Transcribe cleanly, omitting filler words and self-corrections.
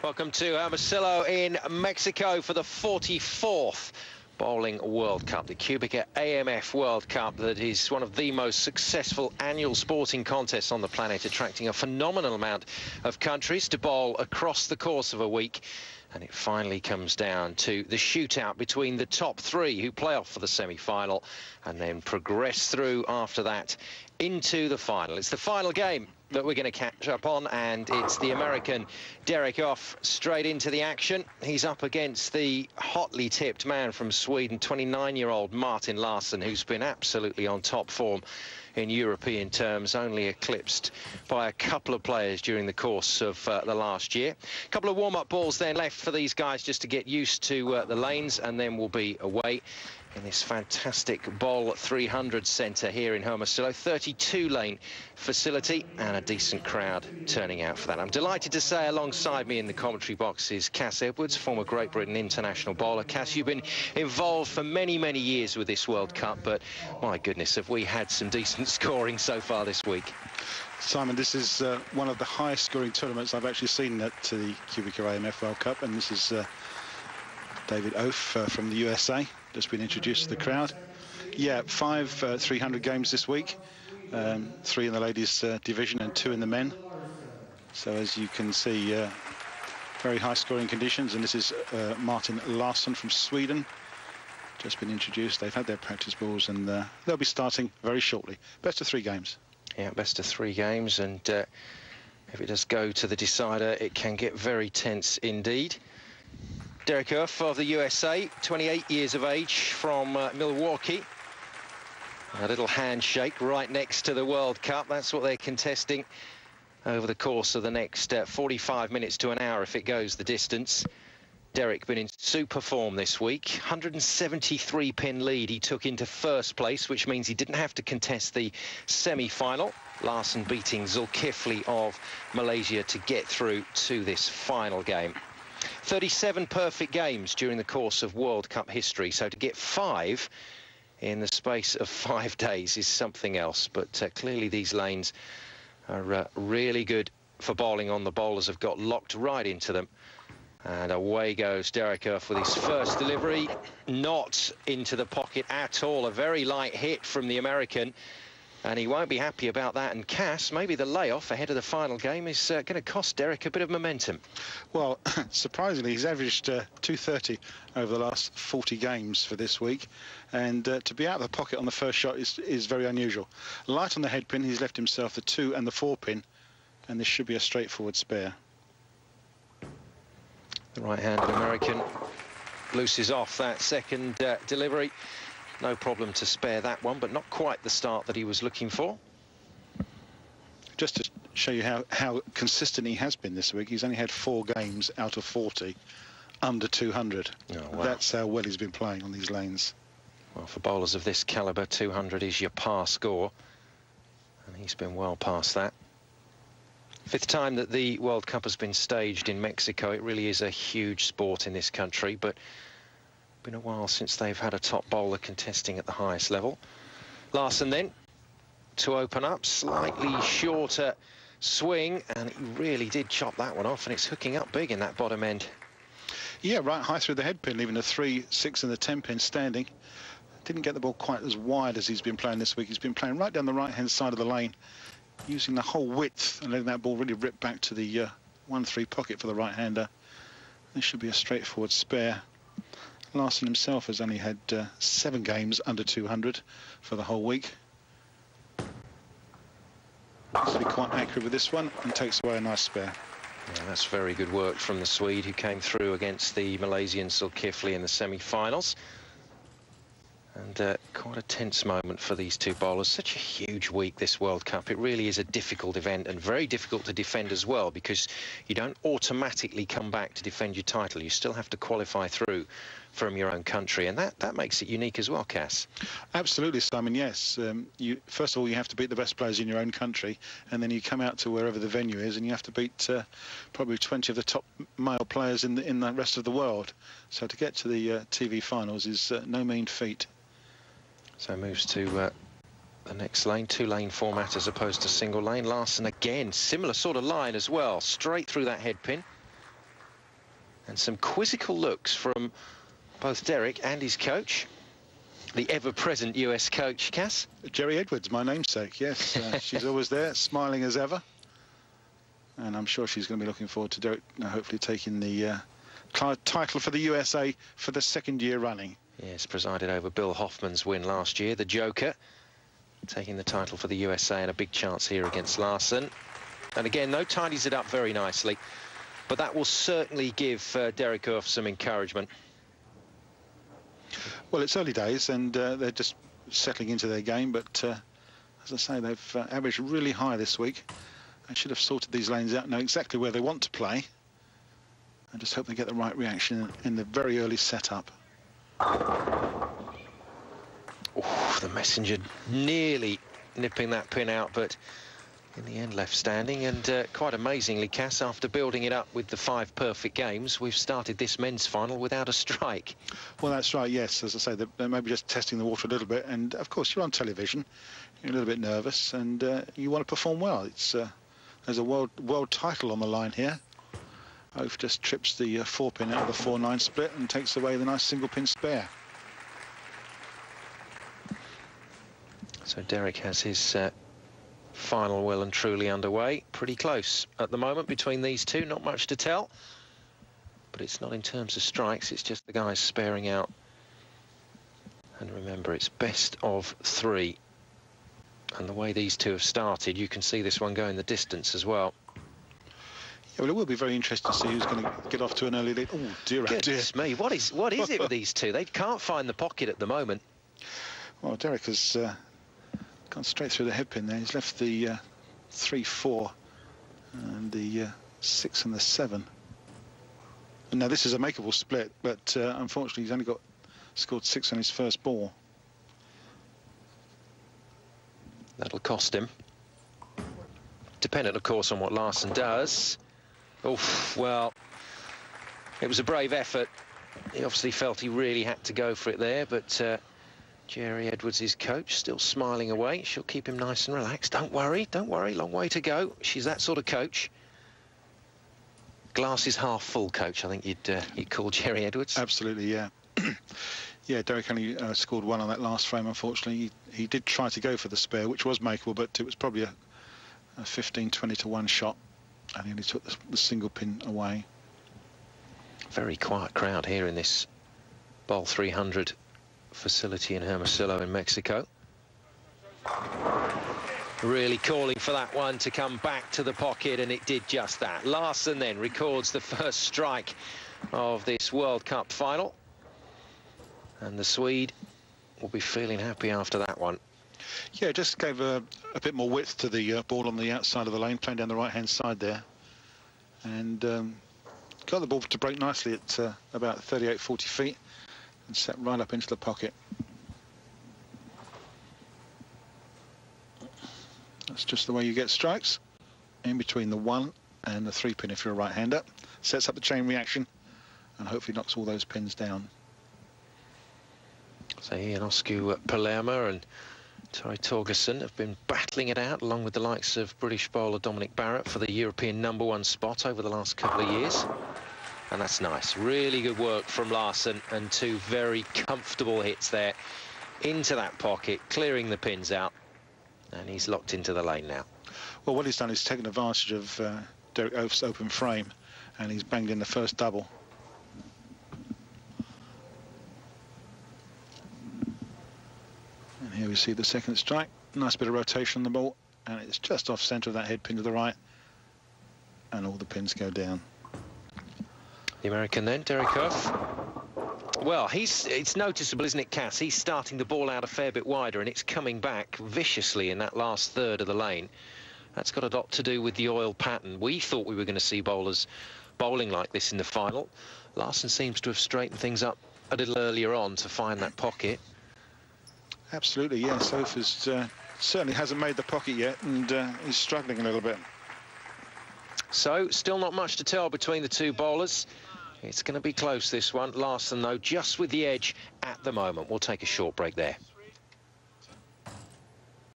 Welcome to Hermosillo in Mexico for the 44th Bowling World Cup, the Cubica AMF World Cup, that is one of the most successful annual sporting contests on the planet, attracting a phenomenal amount of countries to bowl across the course of a week. And it finally comes down to the shootout between the top three who play off for the semi-final and then progress through after that into the final. It's the final game that we're going to catch up on, and it's the American Eoff straight into the action. He's up against the hotly tipped man from Sweden, 29-year-old Martin Larsen, who's been absolutely on top form in European terms, only eclipsed by a couple of players during the course of the last year. A couple of warm-up balls then left for these guys just to get used to the lanes, and then we'll be away in this fantastic Bowl 300 centre here in Hermosillo. 32-lane facility and a decent crowd turning out for that. I'm delighted to say alongside me in the commentary box is Cass Edwards, former Great Britain international bowler. Cass, you've been involved for many, many years with this World Cup, but my goodness, have we had some decent scoring so far this week. Simon, this is one of the highest scoring tournaments I've actually seen at the Cubica AMF World Cup, and this is David Eoff from the USA, just been introduced to the crowd. Yeah, 5 300 games this week, 3 in the ladies division and 2 in the men. So as you can see, very high scoring conditions, and this is Martin Larsen from Sweden, just been introduced. They've had their practice balls, and they'll be starting very shortly. Best of 3 games. Yeah, best of 3 games, and if it does go to the decider, it can get very tense indeed. Eoff of the USA, 28 years of age, from Milwaukee. A little handshake right next to the World Cup. That's what they're contesting over the course of the next 45 minutes to an hour if it goes the distance. Derek been in super form this week. 173-pin lead he took into first place, which means he didn't have to contest the semi-final. Larsen beating Zulkifli of Malaysia to get through to this final game. 37 perfect games during the course of World Cup history, so to get 5 in the space of 5 days is something else. But clearly these lanes are really good for bowling on. The bowlers have got locked right into them. And away goes Eoff with his first delivery, not into the pocket at all. A very light hit from the American, and he won't be happy about that. And Cass, maybe the layoff ahead of the final game is going to cost Derek a bit of momentum. Well, surprisingly, he's averaged 230 over the last 40 games for this week, and to be out of the pocket on the first shot is very unusual. Light on the head pin, he's left himself the 2 and the 4 pin, and this should be a straightforward spare. The right-handed American looses off that second delivery. No problem to spare that one, but not quite the start that he was looking for. Just to show you how consistent he has been this week, he's only had 4 games out of 40 under 200. Oh, wow. That's how well he's been playing on these lanes. Well, for bowlers of this calibre, 200 is your par score, and he's been well past that. 5th time that the World Cup has been staged in Mexico. It really is a huge sport in this country, but been a while since they've had a top bowler contesting at the highest level. Larsen then to open up, slightly shorter swing, and he really did chop that one off, and it's hooking up big in that bottom end. Yeah, right high through the head pin, leaving the 3, 6 and the 10 pin standing. Didn't get the ball quite as wide as he's been playing this week. He's been playing right down the right-hand side of the lane, using the whole width and letting that ball really rip back to the 1-3 pocket for the right-hander. This should be a straightforward spare. Larsen himself has only had 7 games under 200 for the whole week. Needs to be quite accurate with this one and takes away a nice spare. Yeah, that's very good work from the Swede, who came through against the Malaysian Zulkifli in the semi-finals. And quite a tense moment for these 2 bowlers. Such a huge week, this World Cup. It really is a difficult event, and very difficult to defend as well, because you don't automatically come back to defend your title. You still have to qualify through from your own country, and that makes it unique as well, Cass. Absolutely, Simon, yes. First of all, you have to beat the best players in your own country, and then you come out to wherever the venue is, and you have to beat probably 20 of the top male players in the rest of the world. So to get to the TV finals is no mean feat. So moves to the next lane, 2-lane format as opposed to single lane. Larsen again, similar sort of line as well, straight through that head pin. And some quizzical looks from both Derek and his coach, the ever-present US coach, Cass. Jerry Edwards, my namesake, yes. She's always there, smiling as ever. And I'm sure she's going to be looking forward to Derek hopefully taking the title for the USA for the second year running. Yes, presided over Bill Hoffman's win last year, the Joker, taking the title for the USA, and a big chance here against Larsen. And again, no, tidies it up very nicely, but that will certainly give Derek Eoff some encouragement. Well, it's early days, and they're just settling into their game, but as I say, they've averaged really high this week. They should have sorted these lanes out, know exactly where they want to play, and just hope they get the right reaction in the very early setup. Oh, the Messenger nearly nipping that pin out, but in the end left standing. And quite amazingly, Cass, after building it up with the 5 perfect games, we've started this men's final without a strike. Well, that's right, yes. As I say, they're maybe just testing the water a little bit, and of course you're on television, you're a little bit nervous, and you want to perform well. It's there's a world title on the line here. Eoff just trips the 4-pin out of the 4-9 split and takes away the nice single-pin spare. So Derek has his final well and truly underway. Pretty close at the moment between these two, not much to tell. But it's not in terms of strikes, it's just the guys sparing out. And remember, it's best of 3. And the way these two have started, you can see this one going the distance as well. Yeah, well, it will be very interesting to see who's going to get off to an early lead. Oh, dear, Goodness me, what is it with these two? They can't find the pocket at the moment. Well, Derek has gone straight through the headpin there. He's left the 3-4 and the 6 and the 7. And now this is a makeable split, but unfortunately he's only scored 6 on his first ball. That'll cost him. Dependent, of course, on what Larsen does. Oh, well, it was a brave effort. He obviously felt he really had to go for it there, but Jerry Edwards, his coach, still smiling away. She'll keep him nice and relaxed. Don't worry, long way to go. She's that sort of coach. Glass is half full coach, I think you'd call Jerry Edwards. Absolutely, yeah. Yeah, Derek only scored 1 on that last frame, unfortunately. He did try to go for the spare, which was makeable, but it was probably a 15-20 to 1 shot, and he only took the single pin away. Very quiet crowd here in this Bowl 300 facility in Hermosillo in Mexico. Really calling for that one to come back to the pocket, and it did just that. Larsen then records the first strike of this World Cup final, and the Swede will be feeling happy after that one. Yeah, it just gave a bit more width to the ball on the outside of the lane, playing down the right-hand side there. And got the ball to break nicely at about 38-40 feet and set right up into the pocket. That's just the way you get strikes, in between the 1 and the 3-pin if you're a right-hander. Sets up the chain reaction and hopefully knocks all those pins down. So he and Osku Palermo and Torrey Torgerson have been battling it out along with the likes of British bowler Dominic Barrett for the European #1 spot over the last couple of years. And that's nice. Really good work from Larsen, and 2 very comfortable hits there into that pocket, clearing the pins out. And he's locked into the lane now. Well, what he's done is taken advantage of Derek Eoff's open frame, and he's banged in the first double. And here we see the second strike. Nice bit of rotation on the ball, and it's just off centre of that head pin to the right, and all the pins go down. The American then, Derek Eoff. Well, it's noticeable, isn't it, Cass? He's starting the ball out a fair bit wider, and it's coming back viciously in that last third of the lane. That's got a lot to do with the oil pattern. We thought we were going to see bowlers bowling like this in the final. Larsen seems to have straightened things up a little earlier on to find that pocket. Absolutely, yes. Eoff certainly hasn't made the pocket yet, and he's struggling a little bit. So, still not much to tell between the two bowlers. It's going to be close, this one. Larsen, though, just with the edge at the moment. We'll take a short break there.